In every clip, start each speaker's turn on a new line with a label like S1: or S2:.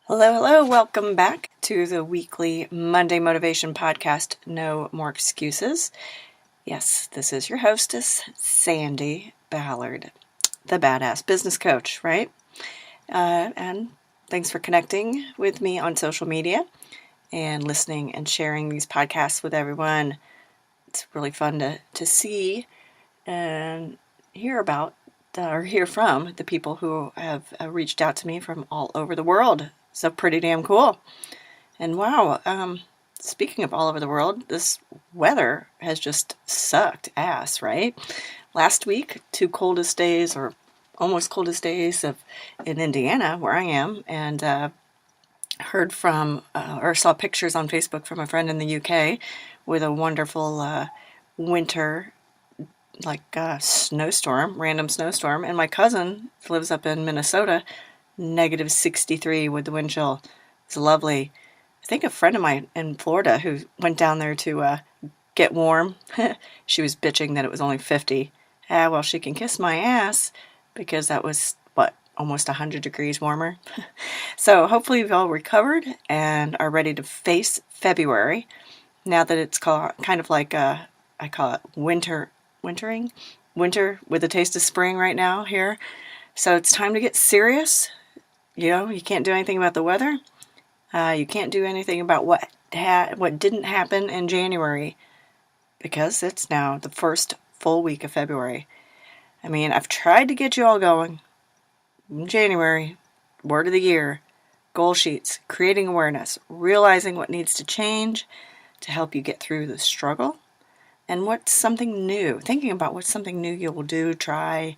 S1: Hello, hello. Welcome back to the weekly Monday Motivation Podcast, No More Excuses. Yes, this is your hostess, Sandi Ballard, the badass business coach, right? And thanks for connecting with me on social media and listening and sharing these podcasts with everyone. It's really fun to see and hear about or hear from the people who have reached out to me from all over the world. So pretty damn cool. And wow, speaking of all over the world, this weather has just sucked ass, right? Last week, two coldest days or almost coldest days in Indiana, where I am, and heard from or saw pictures on Facebook from a friend in the UK with a wonderful winter snowstorm, random snowstorm. And my cousin lives up in Minnesota, negative 63 with the wind chill. It's lovely. I think a friend of mine in Florida who went down there to get warm, she was bitching that it was only 50. Well, she can kiss my ass because that was, almost 100 degrees warmer. So hopefully you've all recovered and are ready to face February now that it's kind of like I call it winter with a taste of spring right now here. So it's time to get serious. You can't do anything about the weather. You can't do anything about what didn't happen in January because it's now the first full week of February. I mean, I've tried to get you all going. In January, word of the year, goal sheets, creating awareness, realizing what needs to change to help you get through the struggle, and what's something new, thinking about what's something new you will do, try.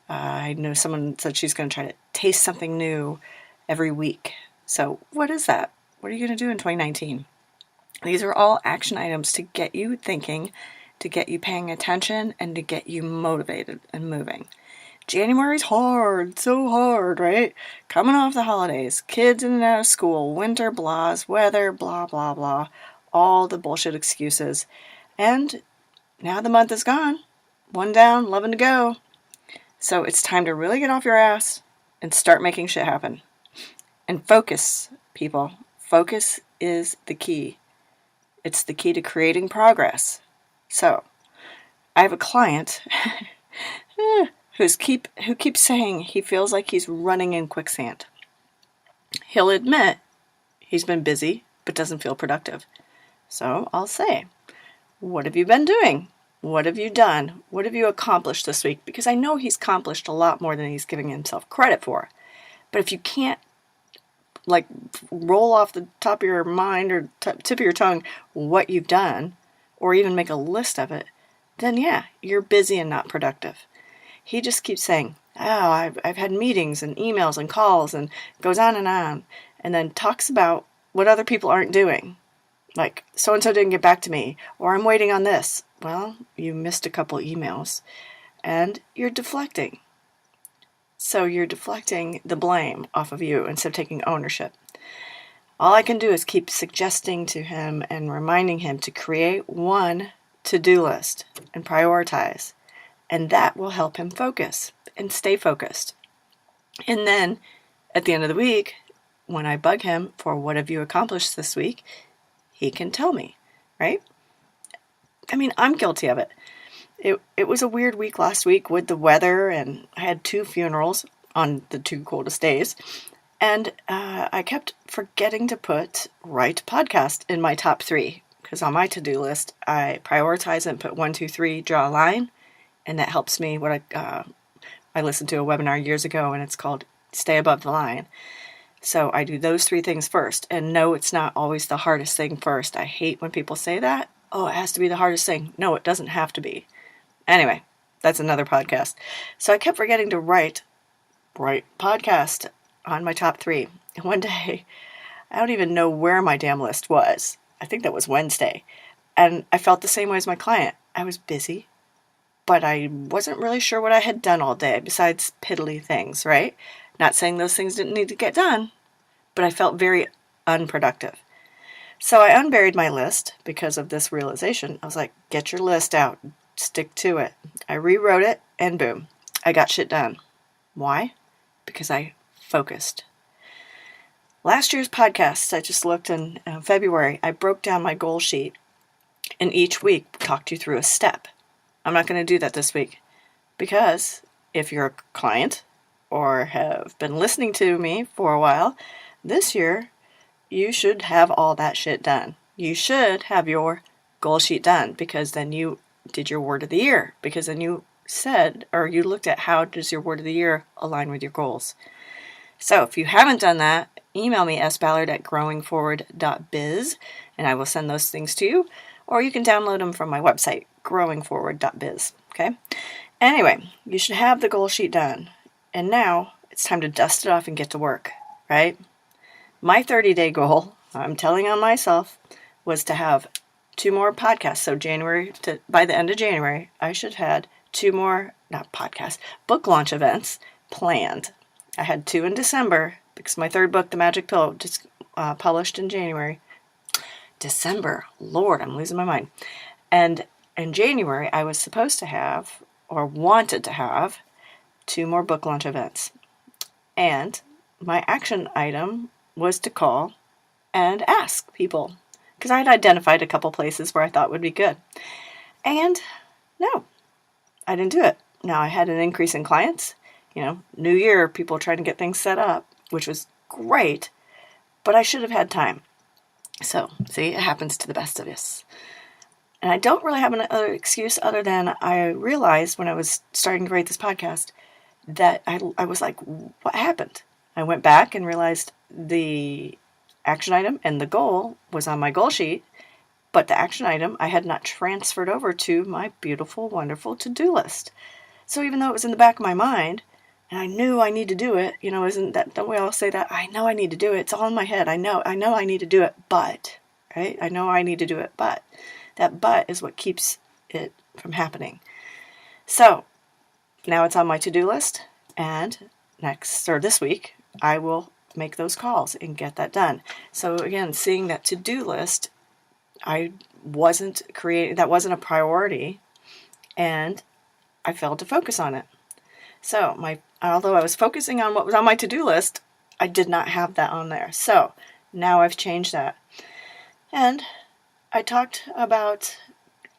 S1: I know someone said she's going to try to taste something new every week. So what is that? What are you going to do in 2019? These are all action items to get you thinking, to get you paying attention, and to get you motivated and moving. January's hard, so hard, right? Coming off the holidays, kids in and out of school, winter blahs, weather, blah, blah, blah, all the bullshit excuses. And now the month is gone. One down, 11 to go. So it's time to really get off your ass and start making shit happen. And focus, people. Focus is the key. It's the key to creating progress. So, I have a client who keeps saying he feels like he's running in quicksand. He'll admit he's been busy, but doesn't feel productive. So I'll say, what have you been doing? What have you done? What have you accomplished this week? Because I know he's accomplished a lot more than he's giving himself credit for. But if you can't roll off the top of your mind or tip of your tongue what you've done, or even make a list of it, then yeah, you're busy and not productive. He just keeps saying, I've had meetings and emails and calls, and goes on, and then talks about what other people aren't doing. Like, so-and-so didn't get back to me, or I'm waiting on this. Well, you missed a couple emails, and you're deflecting. So you're deflecting the blame off of you instead of taking ownership. All I can do is keep suggesting to him and reminding him to create one to-do list and prioritize. And that will help him focus and stay focused. And then at the end of the week, when I bug him for what have you accomplished this week, he can tell me, right? I mean, I'm guilty of it. It was a weird week last week with the weather, and I had 2 funerals on the 2 coldest days. And I kept forgetting to put write podcast in my top 3. Because on my to-do list, I prioritize and put 1, 2, 3, draw a line. And that helps me. I listened to a webinar years ago, and it's called Stay Above the Line. So I do those 3 things first. And no, it's not always the hardest thing first. I hate when people say that. Oh, it has to be the hardest thing. No, it doesn't have to be. Anyway, that's another podcast. So I kept forgetting to write podcast on my top 3. And one day, I don't even know where my damn list was. I think that was Wednesday. And I felt the same way as my client. I was busy, but I wasn't really sure what I had done all day besides piddly things, right? Not saying those things didn't need to get done, but I felt very unproductive. So I unburied my list because of this realization. I was like, get your list out. Stick to it. I rewrote it, and boom, I got shit done. Why? Because I focused. Last year's podcast, I just looked in February, I broke down my goal sheet and each week talked you through a step. I'm not going to do that this week because if you're a client or have been listening to me for a while, this year you should have all that shit done. You should have your goal sheet done because then you did your word of the year, because then you said, or you looked at how does your word of the year align with your goals. So if you haven't done that, email me sballard@growingforward.biz and I will send those things to you, or you can download them from my website, growingforward.biz. Okay? Anyway, you should have the goal sheet done. And now it's time to dust it off and get to work, right? My 30-day goal, I'm telling on myself, was to have 2 more podcasts. So by the end of January, I should have had 2 more, not podcasts, book launch events planned. I had 2 in December because my 3rd book, The Magic Pill, just published in January. December, Lord, I'm losing my mind. And in January, I was supposed to have, or wanted to have, 2 more book launch events. And my action item was to call and ask people, because I had identified a couple places where I thought would be good. And no, I didn't do it. Now I had an increase in clients. New year, people trying to get things set up, which was great, but I should have had time. So, see, it happens to the best of us. And I don't really have another excuse other than I realized when I was starting to write this podcast that I was like, what happened? I went back and realized the action item and the goal was on my goal sheet, but the action item I had not transferred over to my beautiful, wonderful to-do list. So even though it was in the back of my mind, and I knew I need to do it, don't we all say that? I know I need to do it. It's all in my head. I know I need to do it, but, right? I know I need to do it, but. That but is what keeps it from happening. So, now it's on my to-do list, and this week, I will make those calls and get that done. So again, seeing that to-do list, that wasn't a priority, and I failed to focus on it. So although I was focusing on what was on my to-do list, I did not have that on there. So now I've changed that. And I talked about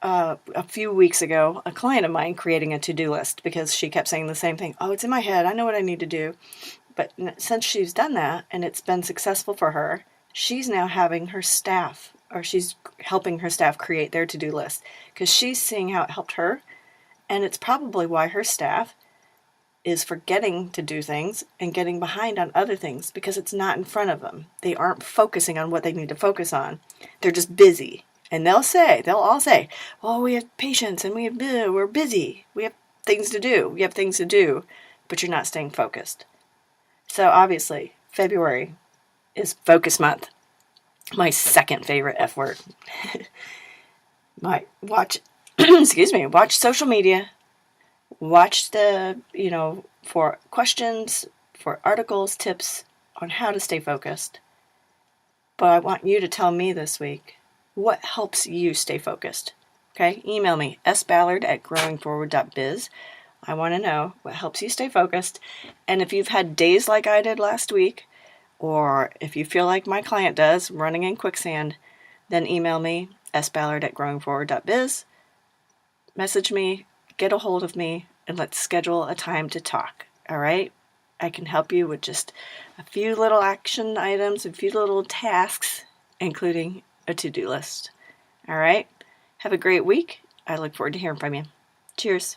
S1: a few weeks ago, a client of mine creating a to-do list because she kept saying the same thing. Oh, it's in my head. I know what I need to do. But since she's done that and it's been successful for her, she's now having her staff, or she's helping her staff create their to-do list because she's seeing how it helped her. And it's probably why her staff is forgetting to do things and getting behind on other things because it's not in front of them. They aren't focusing on what they need to focus on. They're just busy. And they'll all say, well, we have patients and we're busy. We have things to do. But you're not staying focused. So obviously, February is focus month. My second favorite F word. Watch social media. Watch for questions, for articles, tips on how to stay focused. But I want you to tell me this week, what helps you stay focused? Okay, email me, sballard@growingforward.biz. I want to know what helps you stay focused. And if you've had days like I did last week, or if you feel like my client does, running in quicksand, then email me, sballard@growingforward.biz. Message me, get a hold of me, and let's schedule a time to talk. All right? I can help you with just a few little action items, a few little tasks, including a to-do list. All right? Have a great week. I look forward to hearing from you. Cheers.